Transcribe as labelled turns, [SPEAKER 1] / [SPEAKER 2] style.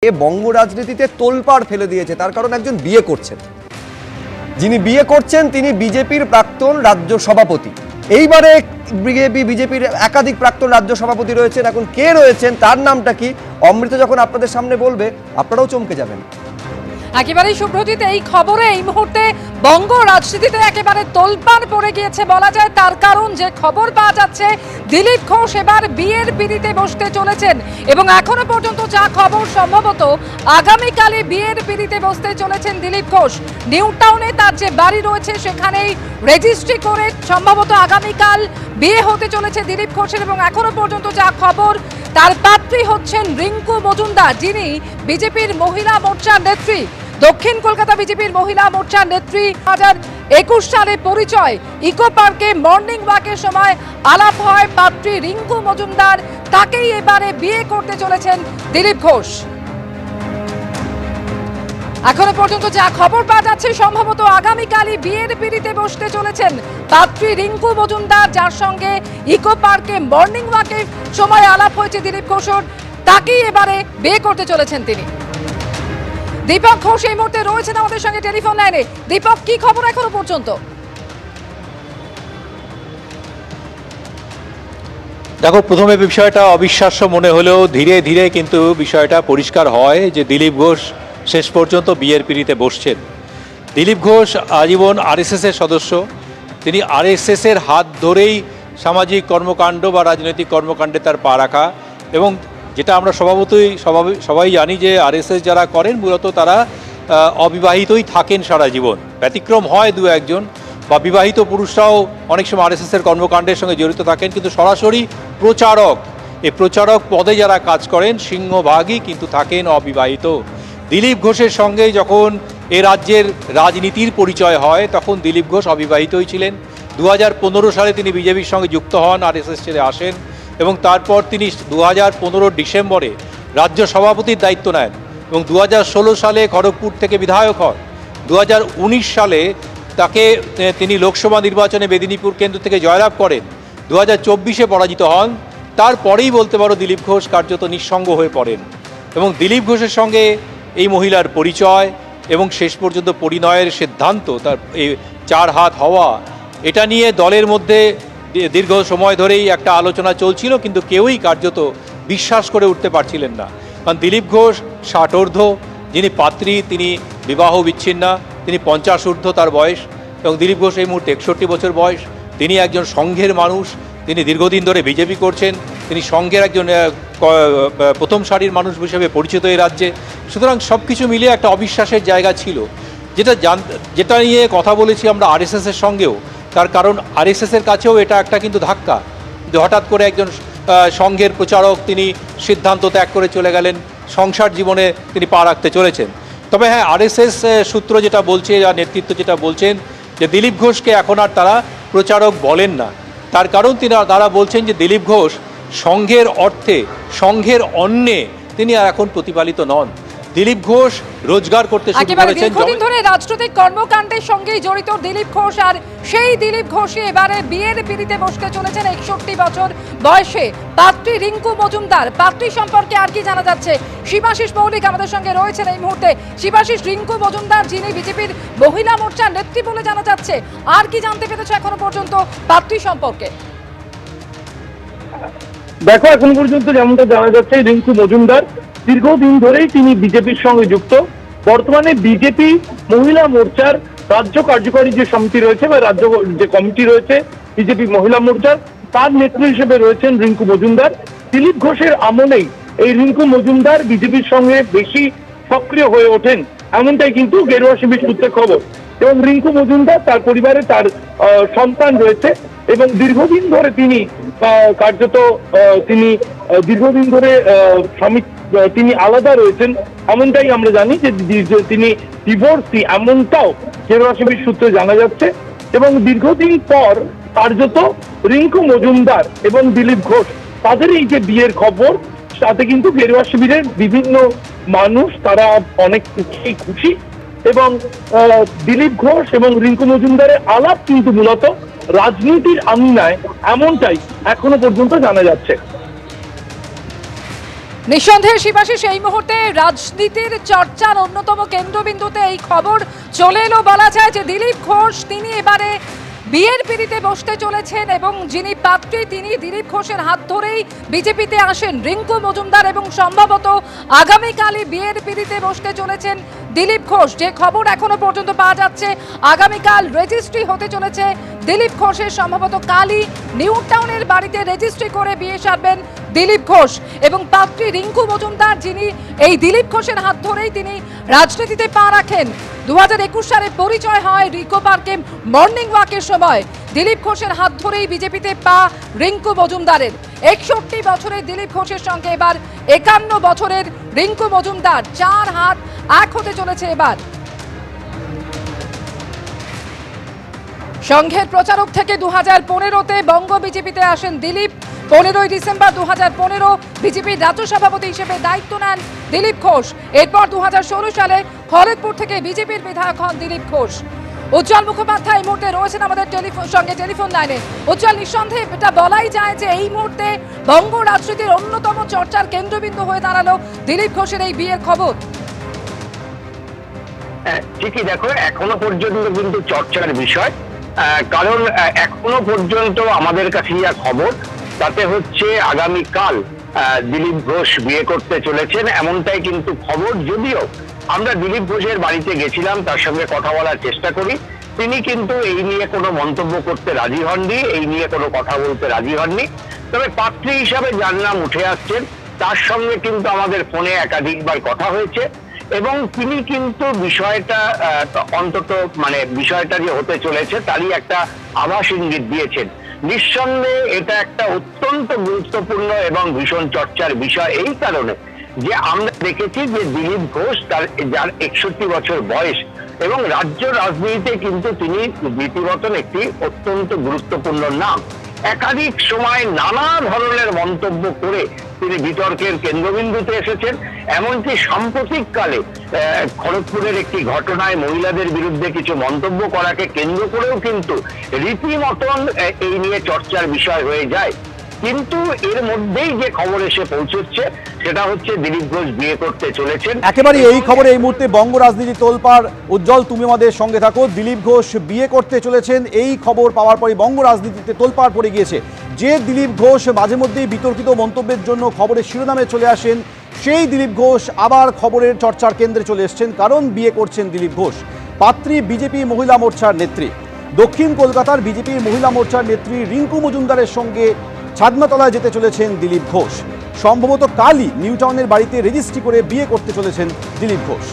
[SPEAKER 1] এ বঙ্গ রাজনীতিতে তোলপাড় ফেলে দিয়েছে। তার কারণ একজন বিয়ে করছেন, যিনি বিয়ে করছেন তিনি বিজেপির প্রাক্তন রাজ্য সভাপতি। এইবারে বিজেপির একাধিক প্রাক্তন রাজ্য সভাপতি রয়েছেন। এখন কে রয়েছেন, তার নামটা কি, অমৃত যখন আপনাদের সামনে বলবে আপনারাও চমকে যাবেন।
[SPEAKER 2] একেবারেই শুভ্রজিৎ, এই খবরে এই মুহূর্তে বঙ্গ রাজনীতিতে একেবারে তোলপাড় পড়ে গিয়েছে বলা যায়। তার কারণ যে খবর পাওয়া যাচ্ছে, দিলীপ ঘোষ এবার বিয়ের পিঁড়িতে বসতে চলেছেন এবং এখনো পর্যন্ত যা খবর সম্ভবত আগামীকালে বিয়ের পিঁড়িতে বসতে চলেছেন দিলীপ ঘোষ। নিউ টাউনে তার যে বাড়ি রয়েছে সেখানেই রেজিস্ট্রি করে সম্ভবত আগামীকাল বিয়ে হতে চলেছে দিলীপ ঘোষের। এবং এখনো পর্যন্ত যা খবর, তার পাত্রী হচ্ছেন রিঙ্কু মজুমদার, যিনি বিজেপির মহিলা মোর্চার নেত্রী। দক্ষিণ কলকাতা বিজেপির মহিলা মোর্চার নেত্রী। 2021 সালে পরিচয়, ইকো পার্কে মর্নিং ওয়াকের সময় আলাপ হয় পাত্রী রিঙ্কু মজুমদার। তাকেই এবারে বিয়ে করতে চলেছেন দিলীপ ঘোষ। এখনো পর্যন্ত যা খবর পাওয়া যাচ্ছে, সম্ভবত আগামীকালই বিয়ের পিঁড়িতে বসতে চলেছেন পাত্রী রিঙ্কু মজুমদার, যার সঙ্গে ইকো পার্কে মর্নিং ওয়াকের সময় আলাপ হয়েছে দিলীপ ঘোষের। তাকেই এবারে বিয়ে করতে চলেছেন তিনি। দীপক ঘোষ এই মুহূর্তে রয়েছেন আমাদের সঙ্গে টেলিফোন লাইনে। দীপক, কি খবর এখনো পর্যন্ত?
[SPEAKER 3] দেখো, প্রথমে বিষয়টা অবিশ্বাস্য মনে হলেও ধীরে ধীরে কিন্তু বিষয়টা পরিষ্কার হয় যে দিলীপ ঘোষ শেষ পর্যন্ত বিয়ের পিঁড়িতে বসছেন। দিলীপ ঘোষ আজীবন আরএসএসের সদস্য। তিনি আরএসএসের হাত ধরেই সামাজিক কর্মকাণ্ড বা রাজনৈতিক কর্মকাণ্ডে তার পা রাখা, এবং যেটা আমরা সবাই জানি যে আরএসএস যারা করেন মূলত তারা অবিবাহিতই থাকেন সারা জীবন। ব্যতিক্রম হয় দু একজন, বা বিবাহিত পুরুষরাও অনেক সময় আরএসএসের কর্মকাণ্ডের সঙ্গে জড়িত থাকেন, কিন্তু সরাসরি প্রচারক, এই প্রচারক পদে যারা কাজ করেন সিংহভাগই কিন্তু থাকেন অবিবাহিত। দিলীপ ঘোষের সঙ্গে যখন এ রাজ্যের রাজনীতির পরিচয় হয় তখন দিলীপ ঘোষ অবিবাহিতই ছিলেন। 2015 সালে তিনি বিজেপির সঙ্গে যুক্ত হন, আরএসএস ছেড়ে আসেন, এবং তারপর তিনি 2015 ডিসেম্বরে রাজ্য সভাপতির দায়িত্ব নেন এবং 2016 সালে খড়গপুর থেকে বিধায়ক হন। 2019 সালে তিনি লোকসভা নির্বাচনে মেদিনীপুর কেন্দ্র থেকে জয়লাভ করেন। 2024-এ পরাজিত হন। তারপরেই বলতে পারো দিলীপ ঘোষ কার্যত নিঃসঙ্গ হয়ে পড়েন, এবং দিলীপ ঘোষের সঙ্গে এই মহিলার পরিচয় এবং শেষ পর্যন্ত পরিণয়ের সিদ্ধান্ত, তার এই 4 হাত হওয়া, এটা নিয়ে দলের মধ্যে দীর্ঘ সময় ধরেই একটা আলোচনা চলছিল, কিন্তু কেউই কার্যত বিশ্বাস করে উঠতে পারছিলেন না। কারণ দিলীপ ঘোষ 60 ঊর্ধ্ব, যিনি পাত্রী তিনি বিবাহ বিচ্ছিন্না, তিনি 50 ঊর্ধ্ব তার বয়স, এবং দিলীপ ঘোষ এই মুহূর্তে 61 বছর বয়স। তিনি একজন সংঘের মানুষ, তিনি দীর্ঘদিন ধরে বিজেপি করছেন, তিনি সংঘের একজন প্রথম সারির মানুষ হিসেবে পরিচিত এই রাজ্যে। সুতরাং সব কিছু মিলিয়ে একটা অবিশ্বাসের জায়গা ছিল, যেটা নিয়ে কথা বলেছি আমরা আরএসএসের সঙ্গেও। তার কারণ আরএসএসের কাছেও এটা একটা কিন্তু ধাক্কা, যে হঠাৎ করে একজন সংঘের প্রচারক তিনি সিদ্ধান্ত ত্যাগ করে চলে গেলেন, সংসার জীবনে তিনি পা রাখতে চলেছেন। তবে হ্যাঁ, আরএসএস সূত্র যেটা বলছে, নেতৃত্ব যেটা বলছেন, যে দিলীপ ঘোষকে এখন আর তারা প্রচারক বলেন না। তার কারণ তারা বলছেন যে দিলীপ ঘোষ সংঘের অর্থে, সংঘের অন্নে তিনি আর এখন প্রতিপালিত নন। দিলীপ ঘোষ রোজগার করতে শুরু করেছেন।
[SPEAKER 2] দীর্ঘদিন ধরে রাজনৈতিক কর্মকাণ্ডের সঙ্গেই জড়িত দিলীপ ঘোষ, আর সেই দিলীপ ঘোষই এবারে বিয়ের পিঁড়িতে বসতে চলেছেন 61 বছর বয়সে পাত্রী রিঙ্কু মজুমদার। পাত্রী সম্পর্কে আর কি জানা যাচ্ছে? শিবাশিস মৌলিক আমাদের সঙ্গে রয়েছেন এই মুহূর্তে। শিবাশিস, রিঙ্কু মজুমদার যিনি বিজেপির মহিলা মোর্চার নেত্রী বলে জানা যাচ্ছে, আর কি জানতে পেরেছে এখনো পর্যন্ত পাত্রী সম্পর্কে?
[SPEAKER 4] দেখো, এখন পর্যন্ত যেমনটা জানা যাচ্ছে, রিঙ্কু মজুমদার দীর্ঘদিন ধরেই তিনি বিজেপির সঙ্গে যুক্ত। বর্তমানে বিজেপি মহিলা মোর্চার রাজ্য কার্যকরী যে সমিতি রয়েছে বা রাজ্য যে কমিটি রয়েছে বিজেপি মহিলা মোর্চার, তার নেত্রী হিসেবে রয়েছেন রিঙ্কু মজুমদার। দিলীপ ঘোষের আমলেই এই রিঙ্কু মজুমদার বিজেপির সঙ্গে বেশি সক্রিয় হয়ে ওঠেন, এমনটাই কিন্তু গেরুয়া শিবির সূত্রে খবর। এবং রিঙ্কু মজুমদার, তার পরিবারে তার সন্তান রয়েছে, এবং দীর্ঘদিন ধরে তিনি কার্যত দীর্ঘদিন ধরে তিনি আলাদা রয়েছেন, এমনটাই আমরা জানি যে তিনি ডিভোর্সি, এমনটাও গেরুয়া শিবির সূত্রে জানা যাচ্ছে। এবং দীর্ঘদিন পর কার্যত রিঙ্কু মজুমদার এবং দিলীপ ঘোষ তাদের এই যে বিয়ের খবর, তাতে কিন্তু গেরুয়া শিবিরের বিভিন্ন মানুষ তারা অনেক খুশি। এবং দিলীপ ঘোষ এবং রিঙ্কু মজুমদারের আলাপ কিন্তু মূলত রাজনীতির আঙিনায়, এমনটাই এখনো পর্যন্ত জানা যাচ্ছে।
[SPEAKER 2] নিঃসন্দেহে শিবাশিস এই মুহূর্তে রাজনীতির চর্চার অন্যতম কেন্দ্রবিন্দুতে এই খবর চলে এলো। বলা যায় যে দিলীপ ঘোষ তিনি এবারে বিয়ের পিড়িতে বসতে চলেছেন এবং যিনি পাত্রী তিনি দিলীপ ঘোষের হাত ধরেই বিজেপিতে আসেন রিঙ্কু মজুমদার এবং সম্ভবত আগামীকালই বিয়ের পিড়িতে বসতে চলেছেন দিলীপ ঘোষ। যে খবর এখনো পর্যন্ত পাওয়া যাচ্ছে আগামীকাল রেজিস্ট্রি হতে চলেছে দিলীপ ঘোষের, সম্ভবত কালই নিউ টাউনের বাড়িতে রেজিস্ট্রি করে বিয়ে সারবেন দিলীপ ঘোষ এবং পাত্রী রিঙ্কু মজুমদার, যিনি এই দিলীপ ঘোষের হাত ধরেই তিনি রাজনীতিতে পা রাখেন। 2021 সালে পরিচয় হয় রিকো পার্কে মর্নিং ওয়াকের সময়। দিলীপ ঘোষের হাত ধরেই বিজেপিতে পা রিঙ্কু মজুমদারের। 61 বছরের দিলীপ ঘোষের সঙ্গে এবার 51 বছরের রিঙ্কু মজুমদার, 4 হাত এক হতে চলেছে এবার। সংঘের প্রচারক থেকে 2015-তে বঙ্গ বিজেপিতে আসেন দিলীপ। 15ই ডিসেম্বর 2015 বিজেপির রাজ্য সভাপতি হিসেবে দায়িত্ব নেন দিলীপ ঘোষ। এরপর 2016 সালে খড়গপুর থেকে বিজেপির বিধায়ক হন দিলীপ ঘোষ। উজ্জ্বল মুখোপাধ্যায় এই মুহূর্তে রয়েছেন আমাদের টেলিফোন লাইনে। উজ্জ্বল, নিঃসন্দেহে এটা বলাই যায় যে এই মুহূর্তে বঙ্গ রাজনীতির অন্যতম চর্চার কেন্দ্রবিন্দু হয়ে দাঁড়ালো দিলীপ ঘোষের এই বিয়ের খবর।
[SPEAKER 5] ঠিকই, দেখো এখনো পর্যন্ত কিন্তু চর্চার বিষয়, কারণ এখনো পর্যন্ত আমাদের কাছে যা খবর তাতে হচ্ছে আগামীকাল দিলীপ ঘোষ বিয়ে করতে চলেছেন এমনটাই কিন্তু খবর। যদিও আমরা দিলীপ ঘোষের বাড়িতে গেছিলাম, তার সঙ্গে কথা বলার চেষ্টা করি, তিনি কিন্তু এই নিয়ে কোনো মন্তব্য করতে রাজি হননি, এই নিয়ে কোনো কথা বলতে রাজি হননি। তবে পাত্রী হিসাবে যার নাম উঠে আসছেন তার সঙ্গে কিন্তু আমাদের ফোনে একাধিকবার কথা হয়েছে এবং তিনি কিন্তু বিষয়টা অন্তত বিষয়টা যে হতে চলেছে তারই একটা আভাস ইঙ্গিত দিয়েছেন। নিঃসন্দেহে এটা একটা অত্যন্ত গুরুত্বপূর্ণ এবং ভীষণ চর্চার বিষয় এই কারণে যে আমরা দেখেছি যে দিলীপ ঘোষ যার 61 বছর বয়স এবং রাজ্য রাজনীতিতে কিন্তু তিনি রীতিমতন একটি অত্যন্ত গুরুত্বপূর্ণ নাম। একাধিক সময় নানা ধরনের মন্তব্য করে তিনি বিতর্কের কেন্দ্রবিন্দুতে এসেছেন। এমনকি সাম্প্রতিককালে খড়গপুরের একটি ঘটনায় মহিলাদের বিরুদ্ধে কিছু মন্তব্য করাকে কেন্দ্র করেও কিন্তু রীতিমতন এই নিয়ে চর্চার বিষয় হয়ে যায়। কিন্তু এর মধ্যেই যে খবর এসে পৌঁছচ্ছে সেটা হচ্ছে দিলীপ ঘোষ বিয়ে করতে চলেছেন।
[SPEAKER 6] একেবারে এই খবরে এই মুহূর্তে বঙ্গ রাজনীতি তোলপাড়। উজ্জ্বল, তুমি আমাদের সঙ্গে থাকো। দিলীপ ঘোষ বিয়ে করতে চলেছেন, এই খবর পাওয়ার পরে বঙ্গ রাজনীতিতে তোলপাড় পড়ে গিয়েছে। যে দিলীপ ঘোষ মাঝে মধ্যেই বিতর্কিত মন্তব্যের জন্য খবরের শিরোনামে চলে আসেন, সেই দিলীপ ঘোষ আবার খবরের চর্চার কেন্দ্রে চলে এসছেন, কারণ বিয়ে করছেন দিলীপ ঘোষ। পাত্রী বিজেপি মহিলা মোর্চার নেত্রী, দক্ষিণ কলকাতার বিজেপির মহিলা মোর্চার নেত্রী রিঙ্কু মজুমদারের সঙ্গে ছাদনাতলায় যেতে চলেছেন দিলীপ ঘোষ। সম্ভবত কালই নিউ টাউনের বাড়িতে রেজিস্ট্রি করে বিয়ে করতে চলেছেন দিলীপ ঘোষ।